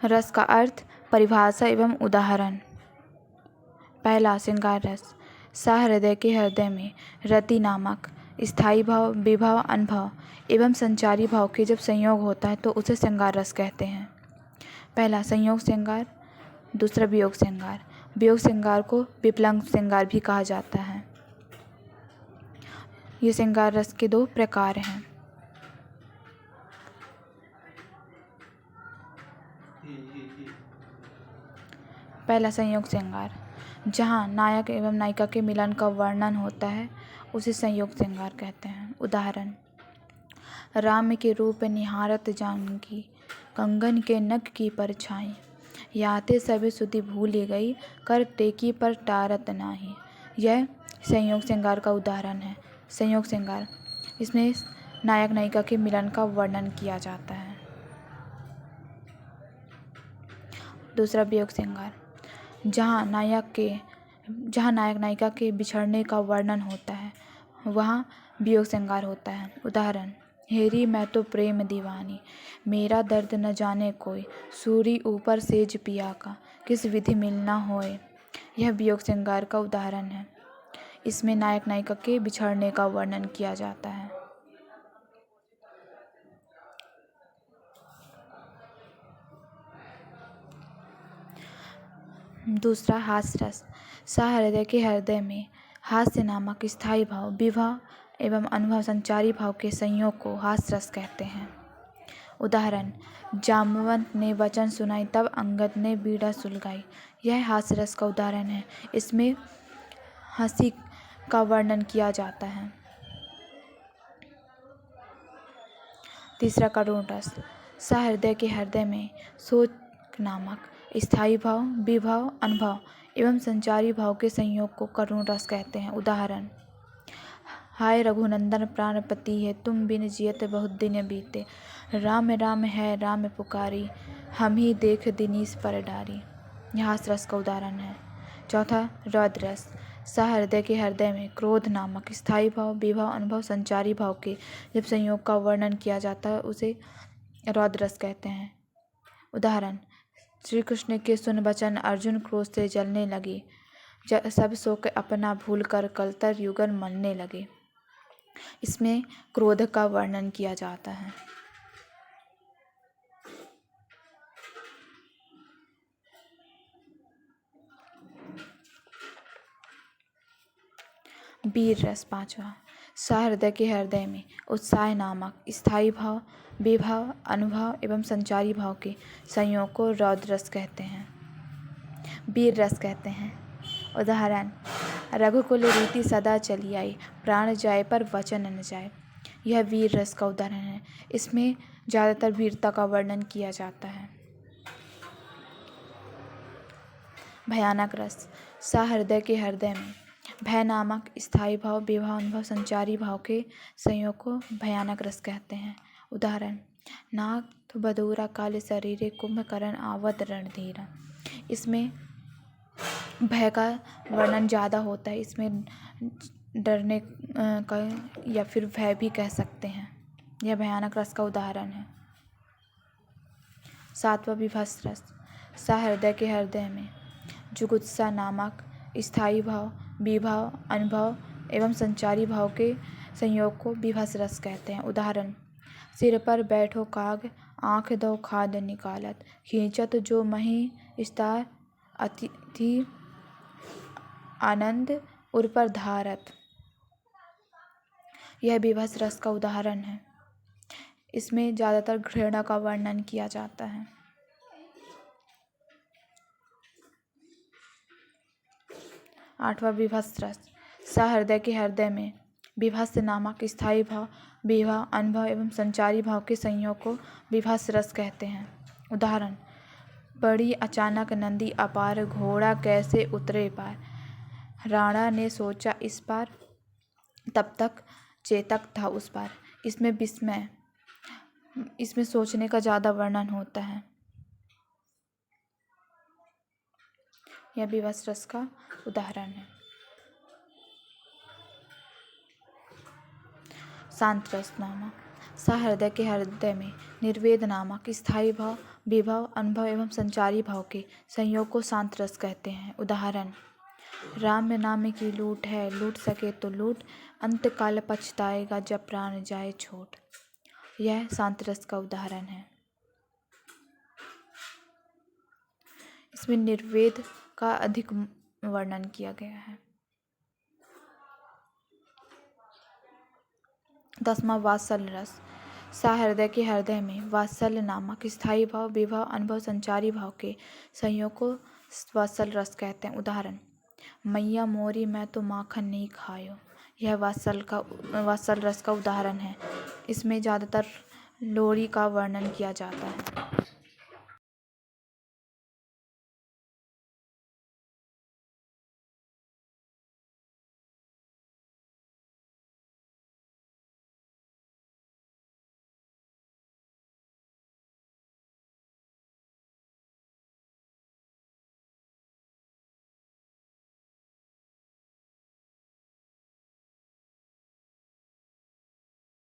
रस का अर्थ, परिभाषा एवं उदाहरण। पहला, श्रृंगार रस। सहृदय के हृदय में रति नामक स्थायी भाव, विभाव, अनुभव एवं संचारी भाव के जब संयोग होता है तो उसे श्रृंगार रस कहते हैं। पहला, संयोग श्रृंगार। दूसरा, वियोग श्रृंगार। वियोग श्रृंगार को विपलंग श्रृंगार भी कहा जाता है। ये श्रृंगार रस के दो प्रकार हैं। पहला, संयोग श्रृंगार। जहाँ नायक एवं नायिका के मिलन का वर्णन होता है उसे संयोग श्रृंगार कहते हैं। उदाहरण, राम के रूप निहारत जानकी, कंगन के नख की परछाई, याते सभी सुधि भूली गई, कर टेकी पर टारत नाही। यह संयोग श्रृंगार का उदाहरण है। संयोग श्रृंगार, इसमें नायक नायिका के मिलन का वर्णन किया जाता है। दूसरा, वियोग श्रृंगार। जहाँ नायक नायिका के बिछड़ने का वर्णन होता है वहाँ वियोग श्रृंगार होता है। उदाहरण, हेरी मैं तो प्रेम दीवानी, मेरा दर्द न जाने कोई, सूरी ऊपर सेज पिया का, किस विधि मिलना होए। यह वियोग श्रृंगार का उदाहरण है। इसमें नायक नायिका के बिछड़ने का वर्णन किया जाता है। दूसरा, हास्य रस। सहृदय के हृदय में हास्य नामक स्थायी भाव, विभाव एवं अनुभव संचारी भाव के संयोग को हास्य रस कहते हैं। उदाहरण, जाम्बवंत ने वचन सुनाई, तब अंगद ने बीड़ा सुलगाई। यह हास्य रस का उदाहरण है। इसमें हंसी का वर्णन किया जाता है। तीसरा, करुण रस। सहृदय के हृदय में शोक नामक स्थायी भाव, विभाव, अनुभव एवं संचारी भाव के संयोग को करुण रस कहते हैं। उदाहरण, हाय रघुनंदन प्राणपति है, तुम बिन जियत बहुत दिन बीते, राम राम है राम पुकारी, हम ही देख दिनीस पर डारी। यह हास्य रस का उदाहरण है। चौथा, रौद्र रस। सहृदय के हृदय में क्रोध नामक स्थायी भाव, विभाव, अनुभव संचारी भाव के जब संयोग का वर्णन किया जाता है उसे रौद्र रस कहते हैं। उदाहरण, श्री कृष्ण के सुन वचन, अर्जुन क्रोध से जलने लगे, सब शोक अपना भूल कर कलतर युगल मलने लगे। इसमें क्रोध का वर्णन किया जाता है। वीर रस। पांचवा, सहृदय के हृदय में उत्साह नामक स्थायी भाव, विभाव, अनुभव एवं संचारी भाव के संयोग को रौद्र रस कहते हैं, वीर रस कहते हैं। उदाहरण, रघुकुल रीति सदा चली आई, प्राण जाए पर वचन न जाए। यह वीर रस का उदाहरण है। इसमें ज़्यादातर वीरता का वर्णन किया जाता है। भयानक रस। सहृदय के हृदय में भय नामक स्थायी भाव, विभाव, अनुभव संचारी भाव के संयोग को भयानक रस कहते हैं। उदाहरण, नाथ बदूरा काल शरीरे, कुंभकर्ण आवत रणधीरा। इसमें भय का वर्णन ज़्यादा होता है। इसमें डरने का या फिर भय भी कह सकते हैं। यह भयानक रस का उदाहरण है। सातवां, विभत्स रस। सहृदय के हृदय में जुगुप्सा नामक स्थायी भाव, विभाव, अनुभव एवं संचारी भाव के संयोग को विभत्स रस कहते हैं। उदाहरण, सिर पर बैठो काग, आँख दो खाद निकालत, खींचत जो मही स्तार, अतिथि आनंद उर पर धारत। यह विभत्स रस का उदाहरण है। इसमें ज़्यादातर घृणा का वर्णन किया जाता है। आठवां, विभत्स रस। सहृदय के हृदय में विभत्स नामक स्थायी भाव, विभाव, अनुभव एवं संचारी भाव के संयोग को विभत्स रस कहते हैं। उदाहरण, बड़ी अचानक नंदी अपार, घोड़ा कैसे उतरे पार, राणा ने सोचा इस पार, तब तक चेतक था उस पार। इसमें सोचने का ज़्यादा वर्णन होता है। यह विभत्स रस का उदाहरण है। शांत रस नामक सहृदय के हृदय में निर्वेद नामक स्थायी भाव, विभव, अनुभव एवं संचारी भाव के संयोग को शांत रस कहते हैं। उदाहरण: राम नाम की लूट है, लूट सके तो लूट, अंत काल पछताएगा जब प्राण जाए छोट। यह शांत रस का उदाहरण है। इसमें निर्वेद का अधिक वर्णन किया गया है। 10वां वात्सल्य रस। सहृदय के हृदय में वात्सल्य नामक स्थायी भाव, विभव, अनुभव, संचारी भाव के संयोग को वात्सल्य रस कहते हैं। उदाहरण: मैया मोरी मैं तो माखन नहीं खायो। यह वात्सल्य रस का उदाहरण है। इसमें ज़्यादातर लोरी का वर्णन किया जाता है।